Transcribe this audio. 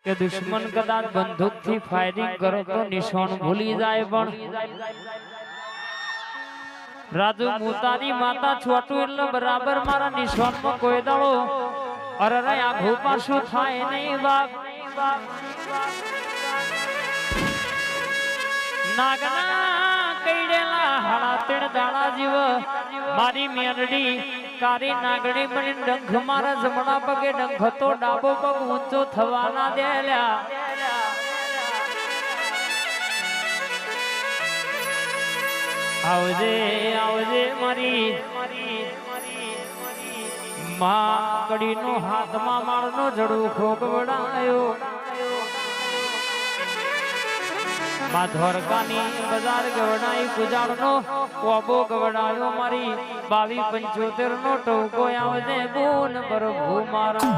કે દુશ્મન કદાચ બંદૂક થી ફાયરિંગ કરો તો નિશાન ભૂલી જાય પણ રાજુ મુતારી માતા છોટું એટલે બરાબર મારા નિશાન નો કોઈ દાડો અરે આઘું પાછું થાય નહીં બાપ નાગના કઈડેલા હાડા તેડ દાડા જીવ મારી મેરડી કારી નાગડી બની ડંખ મારા જમણા પગે ડંખ તો ડાબો પગ ઊંચો થવાના દેલ્યા આવજે આવજે મારી માં કડીનો હાથમાં માળનો જડું ખોગવડાયો માં ધોરકાની બજાર ગવડાઈ ગુજારનો કોબો ગવડાયો મારી 2275 નો ટોકો આવજે બોન પ્રભુ મારા